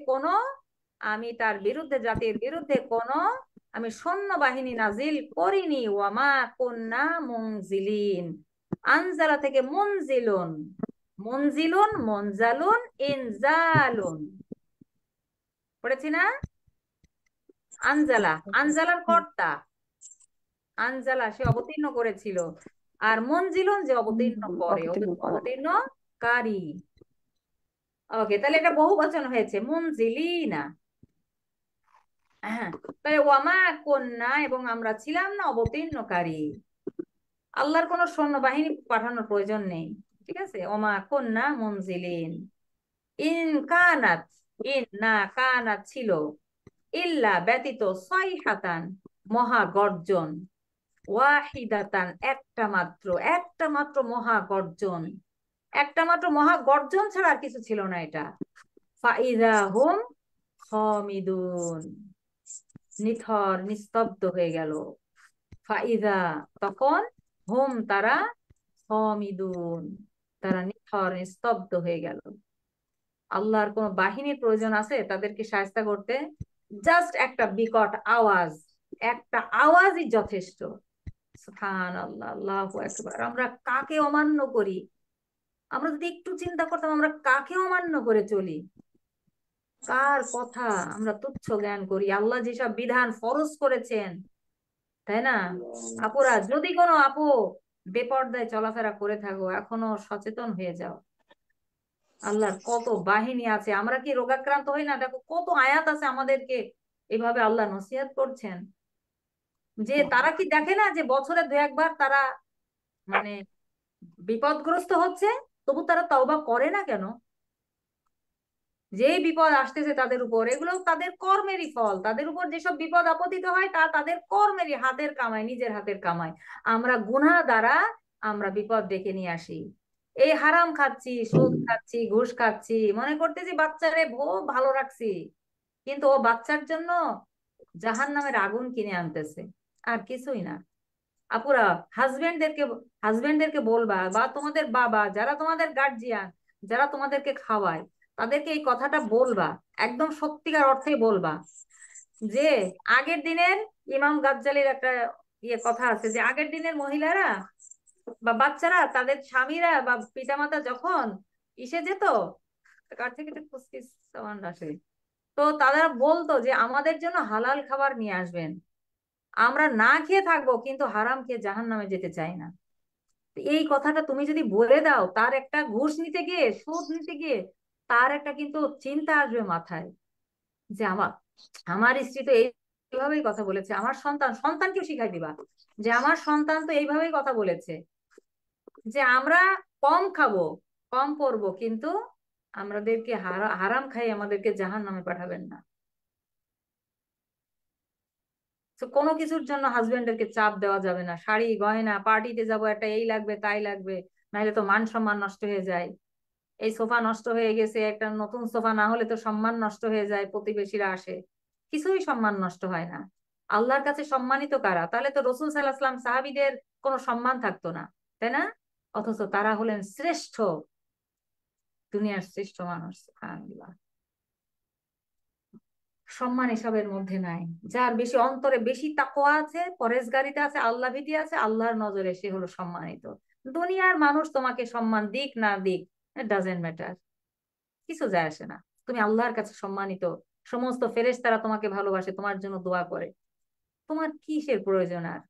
আমি তার বিরুদ্ধে, জাতির বিরুদ্ধে আমি সৈন্যবাহিনী নাজিল করিনি। ওয়ামা কুন্না মুনজিলিন, আনজালা থেকে মুনজিলুন, মুনজিলুন, মুনজালুন, ইনজালুন, পড়েছি না? আনজালা, আনজালার কর্তা, আনজালা সে অবতীর্ণ করেছিল, আর মুনজিলুন যে অবতীর্ণ করে, অবতীর্ণ করা। অবতীর্ণকারী। ওকে, তাহলে এটা বহু বচন হয়েছে, মুনজিলিনা। হ্যাঁ, তাহলে ওয়ামা কন্যা, এবং আমরা ছিলাম না অবতীর্ণকারী। আল্লাহর কোনো সৈন্যবাহিনী পাঠানোর প্রয়োজন নেই, ঠিক আছে, ওমা কন্যা মুনজিলিন। ইন কানাত, ইন না, কানাত ছিল, ইল্লা ব্যতীত, সাইহাতান মহাগর্জন, ওয়াহিদাতান একটা মাত্র মহাগর্জন, একটা মাত্র মহাগর্জন ছাড়া আর কিছু ছিল না এটা। ফাইদা হুম খামিদুন, নিথর নিস্তব্ধ হয়ে গেল। ফাইদা তখন, হুম তারা, খামিদুন তারা নিথর নিস্তব্ধ হয়ে গেল। আল্লাহর কোন বাহিনীর প্রয়োজন আছে তাদেরকে শায়েস্তা করতে? জাস্ট একটা বিকট আওয়াজ, একটা আওয়াজই যথেষ্ট। সুবহানাল্লাহ, আল্লাহু আকবার। আমরা কাকে অমান্য করি, আমরা যদি একটু চিন্তা করতাম, আমরা কাকে অমান্য করে চলি, কার কথা আমরা তুচ্ছ জ্ঞান করি। আল্লাহ যেসব বিধান ফরজ করেছেন, তাই না? আপুরা, যদি কোনো আপু বেপর্দায় চলাফেরা করে থাকো, এখনো সচেতন হয়ে যাও। আল্লাহর কত বাহিনী আছে, আমরা কি রোগাক্রান্ত হই না? দেখো কত আয়াত আছে আমাদেরকে এভাবে আল্লাহ নসিহত করছেন, যে তারা কি দেখে না যে বছরে 2-1 বার তারা মানে বিপদগ্রস্ত হচ্ছে, তবু তারা তওবা করে না কেন? যেই বিপদ আসতেছে তাদের উপর, এগুলো তাদের কর্মেরই ফল, তাদের উপর যেসব বিপদ আপতিত হয় তা তাদের কর্মেরই, হাতের কামাই, নিজের হাতের কামাই। আমরা গুনাহ দ্বারা আমরা বিপদ ডেকে নিয়ে আসি। এই হারাম খাচ্ছি, সুদ খাচ্ছি, ঘুষ খাচ্ছি, মনে করতেছি বাচ্চারে ভালো রাখছি, কিন্তু ও বাচ্চার জন্য জাহান্নামের আগুন কিনে আনতেছে, আর কিছুই না। আপুরা, হাজবেন্ডদেরকে বলবা, বা তোমাদের বাবা যারা তোমাদের গার্জিয়ান, যারা তোমাদেরকে খাওয়ায়, তাদেরকে এই কথাটা বলবা, একদম সত্যিকার অর্থে বলবা, যে আগের দিনের ইমাম গাজ্জালির একটা কথা আছে, যে আগের দিনের মহিলারা বা বাচ্চারা, তাদের স্বামীরা বা পিতামাতা যখন ইসে যেত, কার থেকে একটা ফুসফুস সাউন্ড আসে, তো তারা বলতো যে আমাদের জন্য হালাল খাবার নিয়ে আসবেন, আমরা না খেয়ে থাকবো কিন্তু হারাম খেয়ে জাহান্নামে যেতে চাই না। তো এই কথাটা তুমি যদি বলে দাও, তার একটা ঘুষ নিতে গিয়ে, সুদ নিতে গিয়ে, তার একটা কিন্তু চিন্তা আসবে মাথায়, যে আমার স্ত্রী তো এইভাবেই কথা বলেছে, আমার সন্তানকেও শিখাই দিবা যে আমার সন্তান তো এইভাবেই কথা বলেছে, যে আমরা কম খাবো, কম পরবো, কিন্তু আমাদেরকে হারাম খাই আমাদেরকে জাহান্নামে পাঠাবেন না। তো কোনো কিছুর জন্য হাজবেন্ডেরকে চাপ দেওয়া যাবে না, শাড়ি গয়না পার্টিতে যাব একটা এই লাগবে তাই লাগবে, নাহলে তো মান সম্মান নষ্ট হয়ে যায়। এই সোফা নষ্ট হয়ে গেছে, একটা নতুন সোফা না হলে তো সম্মান নষ্ট হয়ে যায়, প্রতিবেশীরা আসে, কিছুই সম্মান নষ্ট হয় না। আল্লাহর কাছে সম্মানিত কারা? তাহলে তো রসুল সাল্লাল্লাহু আলাইহি ওয়াসাল্লাম সাহাবীদের কোনো সম্মান থাকতো না, তাই না? অথচ তারা হলেন শ্রেষ্ঠ, দুনিয়ার শ্রেষ্ঠ মানুষ। সুবহানাল্লাহ। সম্মান এসবের মধ্যে নাই। যার বেশি অন্তরে বেশি তাকওয়া আছে, পরেজগারিতা আছে, আল্লাহ ভীতি আছে, আল্লাহর নজরে সে হলো সম্মানিত। দুনিয়ার মানুষ তোমাকে সম্মান দিক না দিক, ইট ডাজেন্ট ম্যাটার, কিছু যায় আসে না। তুমি আল্লাহর কাছে সম্মানিত, সমস্ত ফেরেশতারা তোমাকে ভালোবাসে, তোমার জন্য দোয়া করে, তোমার কিসের প্রয়োজন আর?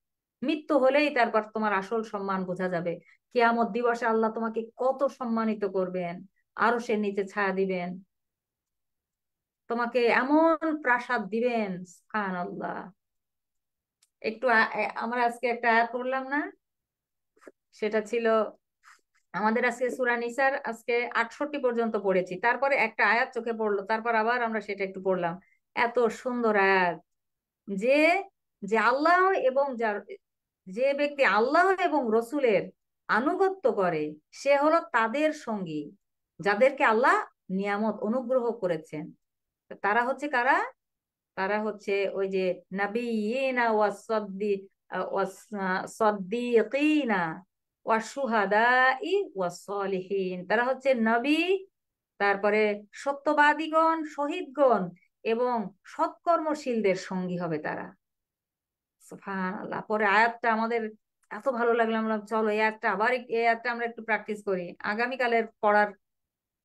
মৃত্যু হলেই তারপর তোমার আসল সম্মান বোঝা যাবে। কিয়ামত দিবসে আল্লাহ তোমাকে কত সম্মানিত করবেন, আরো সে নিচে ছায়া দিবেন, তোমাকে এমন প্রাসাদ দিবেন। সুবহানাল্লাহ। একটু আমরা আজকে একটা আয়াত পড়লাম না, সেটা ছিল আমাদের আজকে সূরা নিসার আজকে 68 পর্যন্ত পড়েছি, তারপরে একটা আয়াত চোখে পড়লো, তারপর আবার আমরা সেটা একটু পড়লাম। এত সুন্দর আয়াত যে যে আল্লাহ এবং যার, যে ব্যক্তি আল্লাহ এবং রসুলের আনুগত্য করে সে হলো তাদের সঙ্গী যাদেরকে আল্লাহ নিয়ামত অনুগ্রহ করেছেন। তারা হচ্ছে কারা? তারা হচ্ছে ওই যে নাবিয়িনা ওয়াস-সাদ্দিকিনা ওয়াশ-শুহাদাই ওয়াস-সালিহিন। তারা হচ্ছে নবী, তারপরে সত্যবাদীগণ, শহীদগণ এবং সৎকর্মশীলদের সঙ্গী হবে তারা। সুবহানাল্লাহ। পরে আয়াতটা আমাদের এত ভালো লাগলো, আমরা বললাম, চলো এই আয়াতটা আবার এই আয়াতটা আমরা একটু প্র্যাকটিস করি আগামীকালের পড়ার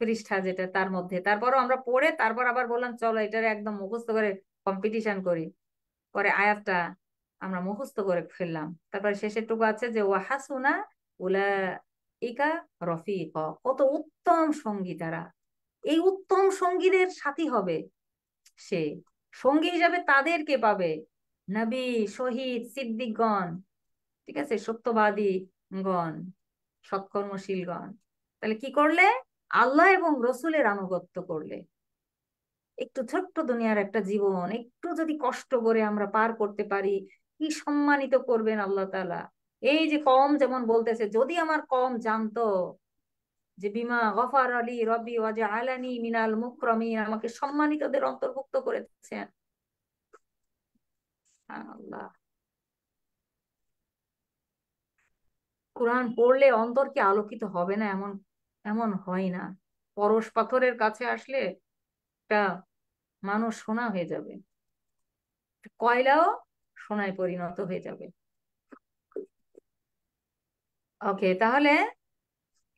পৃষ্ঠা যেটা তার মধ্যে। তারপরও আমরা পড়ে তারপর আবার বললাম চলো এটার একদম মুখস্থ করে কম্পিটিশন করি। পরে আয়াতটা আমরা মুখস্থ করে ফেললাম। তারপরে শেষের টুকু আছে যে ওয়াহাসুনা উলাইকা রফিকা, কত উত্তম সঙ্গী তারা, এই উত্তম সঙ্গীদের সাথী হবে সে, সঙ্গী হিসাবে তাদেরকে পাবে নবী, শহীদ, সিদ্দিকগণ, ঠিক আছে, সত্যবাদী গণ, সৎকর্মশীলগণ। তাহলে কি করলে? আল্লাহ এবং রসুলের আনুগত্য করলে। একটু ছোট্ট দুনিয়ার একটা জীবন একটু যদি কষ্ট করে আমরা পার করতে পারি, কি সম্মানিত করবেন আল্লাহ তাআলা। এই যে কম যেমন বলতেছে, যদি আমার কম জানতো যে বিমা গফার আলী রব্বি ওয়াজআলানি মিনাল মুকরামিন, আমাকে সম্মানিতদের অন্তর্ভুক্ত করেছেন। আল্লাহ। কোরআন পড়লে অন্তর কি আলোকিত হবে না? এমন এমন হয় না? পরশ পাথরের কাছে আসলে একটা মানুষ সোনা হয়ে যাবে, কয়লাও সোনায় পরিণত হয়ে যাবে। ওকে, তাহলে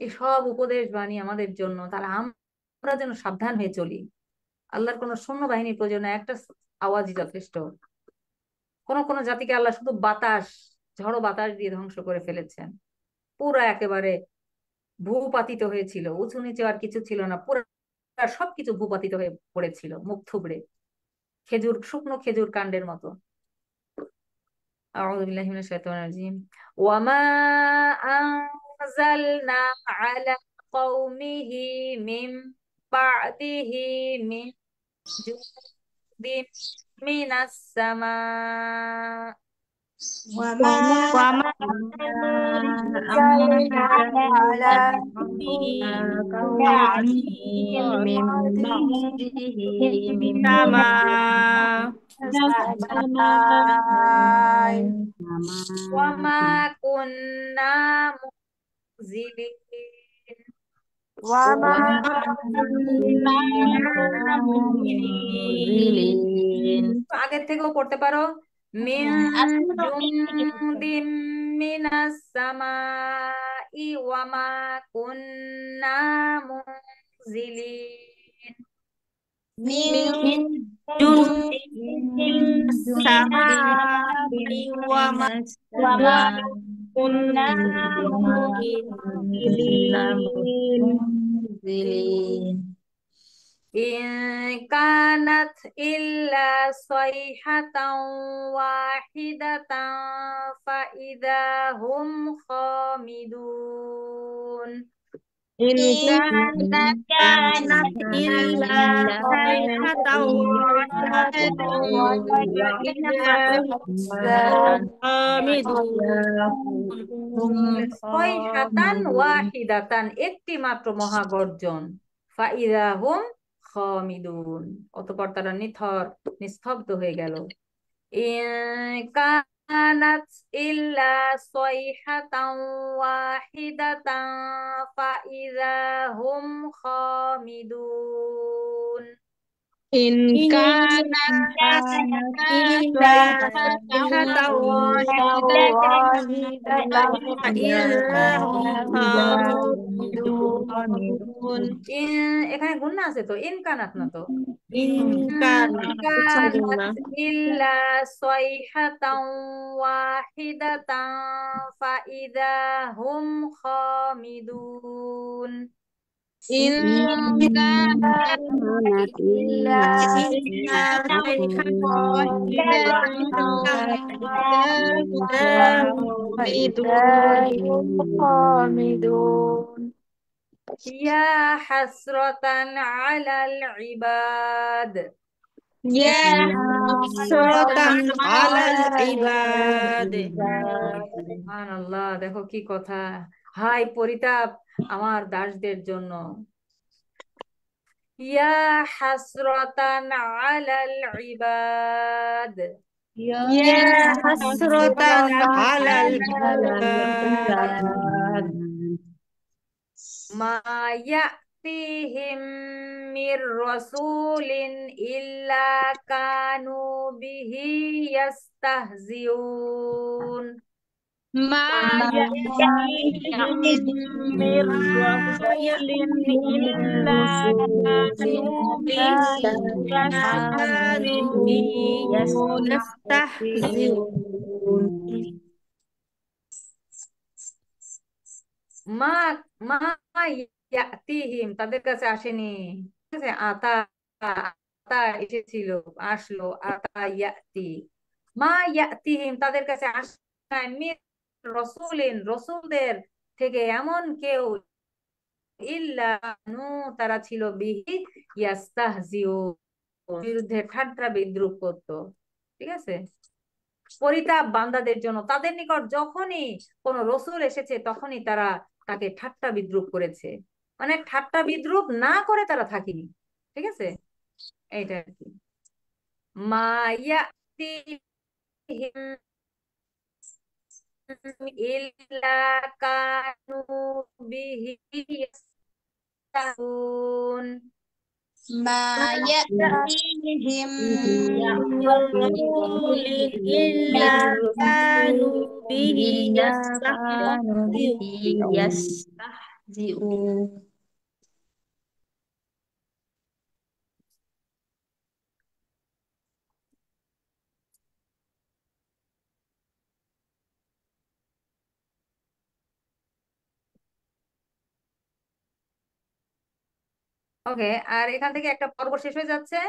এই সব উপদেশ বাণী আমাদের জন্য, তাহলে আমরা যেন সাবধান হয়ে চলি। আল্লাহর কোনো সৈন্যবাহিনীর প্রয়োজন নাই, একটা আওয়াজই যথেষ্ট। কোন কোন জাতিকে আল্লাহ শুধু বাতাস, ঝড়ো বাতাস দিয়ে ধ্বংস করে ফেলেছেন, পুরা একেবারে ভূপাতিত হয়েছিল, উঁচু নিচে আর কিছু ছিল না, পুরা সবকিছু ভূপাতিত হয়ে পড়েছিল মুখ থুবড়ে, খেজুর, শুকনো খেজুর কাণ্ডের মতো। আউযু বিল্লাহি মিনাশ শাইতানির রাজিম। ওয়ামা আনজালনা আলা কওমিহি মিন বা'দিহি মিন জুদিন মিনাস সামা وما وما أنزلنا على أنزلنا قومه قومه من بعده من السماء ওয়ামা কুন্না মুনজিলিন। وما كنا منزلين। আগের থেকেও পড়তে পারো, মিন জুনদিন মিনাস সামাই ওয়ামা কুন্না মুনজিলিন। من جند السماء وما كنا منزلين. إن كانت إلا صيحة واحدة فإذا هم خامدون. إن كانت إلا صيحة সাইহাতান ওয়াহিদাতান, একটি মাত্র মহাগর্জন। ফাইদা হুম খামিদুন, অতঃপর তারা নিস্তব্ধ হয়ে গেল। কানাত ইল্লা সাইহাতান ওয়াহিদাতান ফাইদা হুম খামিদুন। إن كان إلا صيحة واحدة فإذا هم خامدون এখানে গুন্না আছে তো, ইন কানাত না তো। إن كان কানাত ইল্লা সাইহাতান ওয়াহিদাতান ফাইদা হুম খামিদুন। إن كانت إلا صيحة واحدة فإذا هم خامدون ইয়া হাসরাতান আলাল ইবাদ। يا حسرة على العباد সুবহানাল্লাহ, দেখো কি কথা। হাই পরিতাপ আমার দাসদের জন্য। ইয়া হাসরাতান আলাল ইবাদ। يا حسرة على العباد মা ইয়াতিহিম মির রাসূলিন ইল্লা কানু বিহি ইস্তাহজিউন। ما يأتيهم من رسول إلا كانوا به كانوا به يستهزئون يستهزئون মা মা ইয়াতিহিম, তাদের কাছে আসেনি। ঠিক আছে, আতা আতা এসেছিল, আসলো, আতা ইয়াতি। মা ইয়াতিহিম, তাদের কাছে আসে নাই, মির রাসূলিন, রাসূলদের থেকে এমন কেউ, ইল্লা নু, তারা ছিল বিহি ইয়াস্তাহজিউন, বিরুদ্ধে ঠাট্টা বিদ্রুপ করতো। ঠিক আছে, পরিতাপ বান্দাদের জন্য, তাদের নিকট যখনই কোন রসুল এসেছে তখনই তারা তাকে ঠাট্টা বিদ্রুপ করেছে, মানে ঠাট্টা বিদ্রুপ না করে তারা থাকেনি। ঠিক আছে, এইটা আর কি। মা ইয়াতিহিম ইল্লা কানু বিহি ইস্তাহজিউন। ما يأتيهم رسول إلا كانوا به يستهزئون ওকে, আর এখান থেকে একটা পর্ব শেষ হয়ে যাচ্ছে,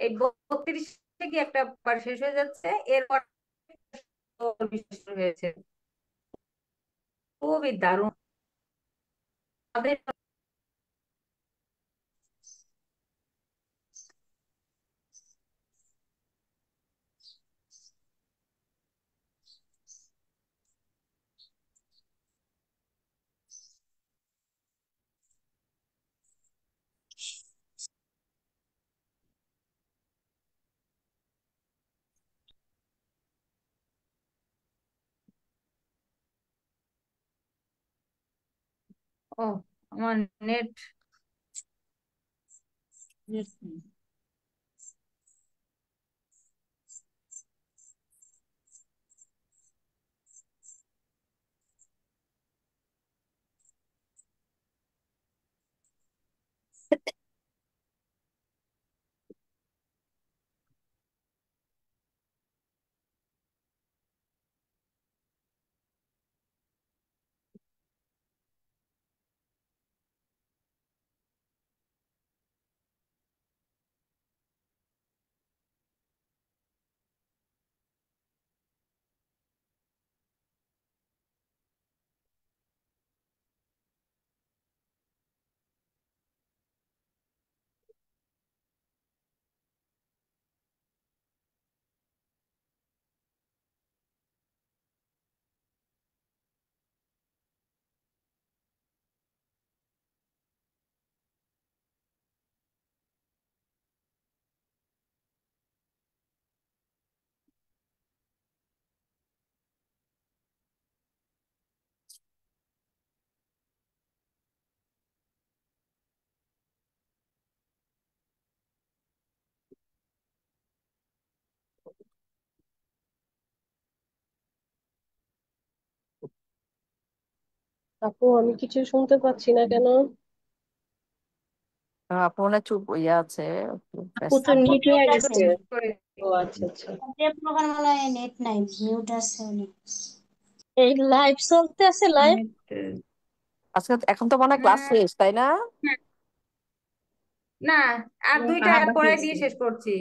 এই 32 থেকে একটা পার্ট শেষ হয়ে যাচ্ছে, এরপর শুরু হয়েছে। খুবই দারুণ। তাদের ও, আমার নেট আপু আমি কিছু শুনতে পাচ্ছি না কেন? আপু মনে হয় চুপ ইয়ে আছে, একটু আপু ব্যস্ত। তো মিউট হয়ে গেছে। ও আচ্ছা আচ্ছা। প্রোগ্রাম হলো নেট নাই, মিউট আছে উনি। এই লাইভ চলতে আছে লাইভ? আজকে এখন তো মনে হয় ক্লাস শেষ, তাই না? না, আর দুইটা আবার পরে হয়েছে। দিয়ে শেষ করছি।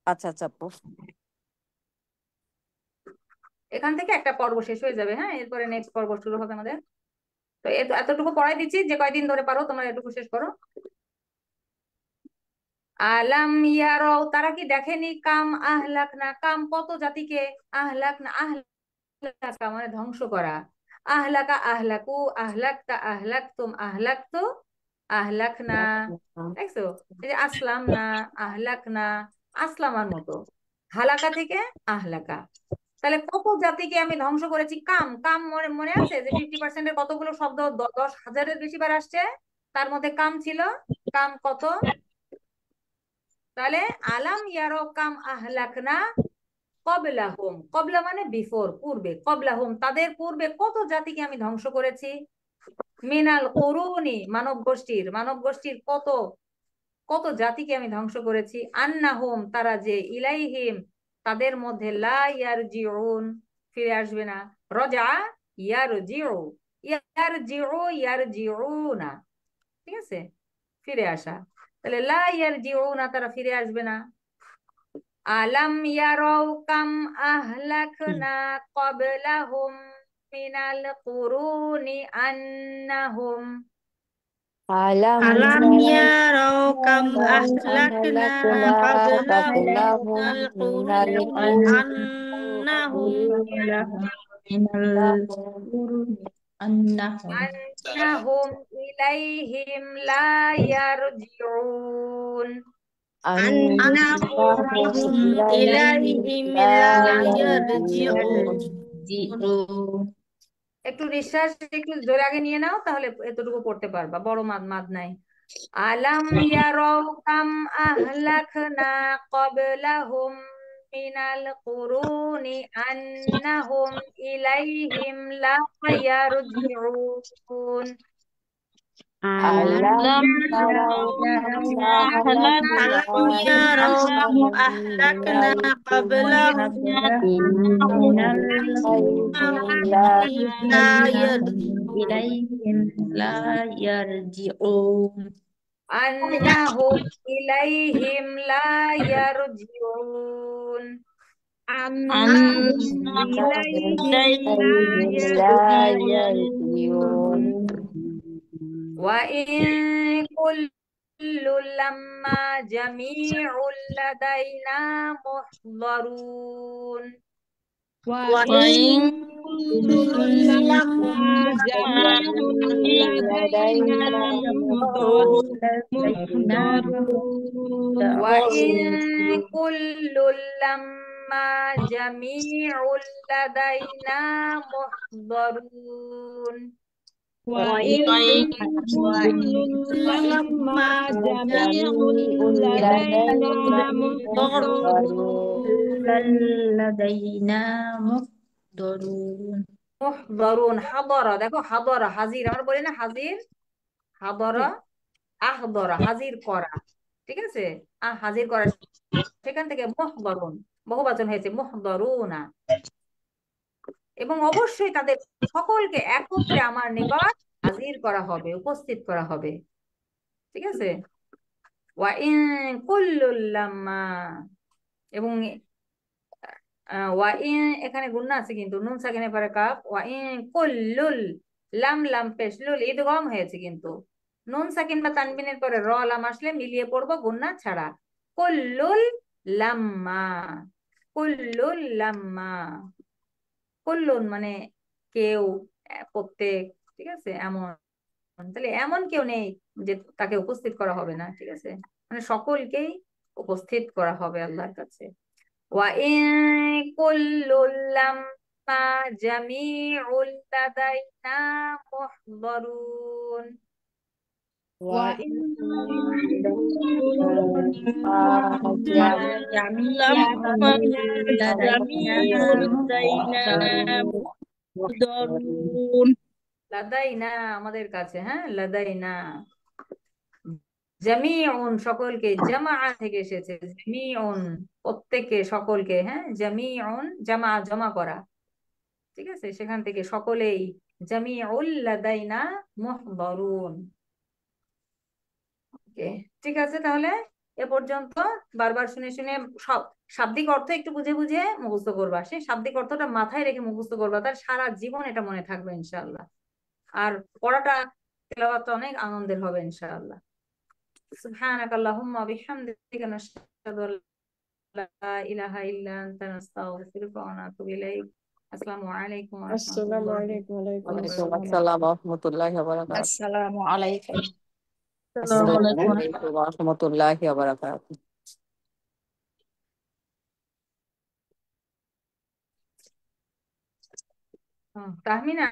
আচ্ছা আচ্ছা আপু। এখান থেকে একটা পর্ব শেষ হয়ে যাবে, হ্যাঁ, এরপরে নেক্সট পর্ব শুরু হবে আমাদের। তো এতটুকু পড়াই দিচ্ছি, যে কয়দিন ধরে পারো তোমরা এটুকু শেষ করো। আলাম ইয়ারাও, তারা কি দেখেনি, কাম আহলাক না, কাম কত জাতিকে, আহলাক না, আহলাকা মানে ধ্বংস করা, আহলাকা আহলাকু, আহলাকতা আহলাকতুম, আহলাকতু আহলাক না। দেখছো, এই যে আসলাম না, আহলাক না, আসলামার মতো, হালাকা থেকে আহলাকা। তাহলে কত জাতিকে আমি ধ্বংস করেছি। কাম কাম মনে মনে আছে যে 50%-এর কতগুলো শব্দ 10,000-এর বেশি বার আসছে, তার মধ্যে কাম ছিল। কাম কত, তাহলে আলাম ইয়ারো কাম আহলাকনা কবলাহুম, কবলা মানে বিফোর, পূর্বে, কবলাহুম তাদের পূর্বে কত জাতিকে আমি ধ্বংস করেছি। মিনাল কুরুনি মানব গোষ্ঠীর কত কত জাতিকে আমি ধ্বংস করেছি। আন্নাহুম তারা যে, ইলাইহিম তাদের মধ্যে, লা ইয়ারজিউন ফিরে আসবে না। রজা ইয়ারজিউ, ইয়ারজিউনা, ঠিক আছে, ফিরে আসা। তাহলে লা ইয়ারজিউনা তারা ফিরে আসবে না। আলাম ইয়ারাও কাম আহলাকনা ক্বাবলাহুম মিনাল কুরুনি আন্নাহুম, আলাম আলাম ইয়ারাও কাম আহলাকনা আহলাকনা ক্বাবলাহুম ক্বাবলাহুম মিনাল মিনাল কুরুনি আন্নাহুম আন্নাহুম ইলাইহিম লা ইয়ারজিউন, আন্নাহুম ইলাইহিম লা ইয়ারজিউন। একটু নিঃশ্বাস একটু জোরে আগে নিয়ে নাও, তাহলে এতটুকু পড়তে পারবা, বড় মাদ মাদ নাই। আলাম ইয়ারাও কাম আহলাকনা ক্বাবলাহুম মিনাল কুরুনি আন্নাহুম ইলাইহিম লা ইয়ারজিউন। আলাম আলাম ইয়ারাও কাম আহলাকনা আলাম ইয়ারাও কাম ক্বাবলাহুম আহলাকনা মিনাল ক্বাবলাহুম কুরুনি ইলাইহিম লা লা ইয়ারজিউন। আন্নাহুম ইলাইহিম লা ইয়ারজিউন। আন্নাহুম ইলাইহিম লা ইয়ারজিউন। ওয়া ইন কুল্লু লাম্মা জামিউল লাদাইনা মুহদারুন। وإن كل لما لدينا ওয়া ইন কুল্লু লাম্মা জামিউল লাদাইনা মুহদারুন। وإن كل لما جميع لدينا মুহদারুন, হাদরা, দেখো হাদরা হাজির, আমরা বলি না হাজির, হাদরা আহদরা হাজির করা, ঠিক আছে, হাজির করা, সেখান থেকে মুহদারুন বহুবচন হয়েছে মুহদারুনা। এবং অবশ্যই তাদের সকলকে একত্রে আমার নিকট হাজির করা হবে, উপস্থিত করা হবে, ঠিক আছে। ওয়া ইন কুল্লুল লাম্মা, এবং ওয়া ইন এখানে গুণনা আছে কিন্তু, নুন সাকিনে পরে কাফ, ওয়া ইন কুল্লুল, লাম লাম পেশ লুল ইদগম হয়েছে কিন্তু, নুন সাকিন বা তানবিনের পরে র লাম আসলে মিলিয়ে পড়বো গুণনা ছাড়া। কুল্লুল লাম্মা, কুল্লুল লাম্মা, কুল্লুন মানে কেউ, প্রত্যেক, ঠিক আছে, এমন, তাহলে এমন কেউ নেই যে তাকে উপস্থিত করা হবে না, ঠিক আছে, মানে সকলকেই উপস্থিত করা হবে আল্লাহর কাছে। وإن كل لما جميع لدينا محضرون. وإن لما جميع لدينا محضرون. লাদাইনা আমাদের কাছে, হ্যাঁ লাদাইনা। জামিউন সকলকে, জামা থেকে এসেছে, জামিউন প্রত্যেককে সকলকে, হ্যাঁ জামিউন জামা জমা করা, ঠিক আছে, সেখান থেকে সকলেই, জামিউল লাদাইনা মুহদারুন। ওকে, ঠিক আছে, তাহলে এ পর্যন্ত বারবার শুনে শুনে সব শাব্দিক অর্থ একটু বুঝে বুঝে মুখস্থ করবা, সেই শাব্দিক অর্থটা মাথায় রেখে মুখস্থ করবা, তার সারা জীবন এটা মনে থাকবে ইনশাআল্লাহ। আর পড়াটা তেলাওয়াতটা অনেক আনন্দের হবে ইনশাআল্লাহ। সুবহানাকা আল্লাহুম্মা ওয়া বিহামদিকা নাশহাদু আল লা ইলাহা ইল্লা আনতা নাস্তাগফিরুকা ওয়া নাতুবু ইলাইক। আসসালামু আলাইকুম ওয়া আসসালামু রাহমাতুল্লাহি আলাইকুম, ওয়ালাইকুম ওয়া ওয়ালাইকুম আসসালাম। আসসালাম ওয়া রাহমাতুল্লাহি ওয়া বারাকাতুহু। আসসালামু আলাইকুম। আসসালামু আসসালামু আলাইকুম। আলাইকুম ওয়া রাহমাতুল্লাহি ওয়া বারাকাতুহু। তাহমিনা।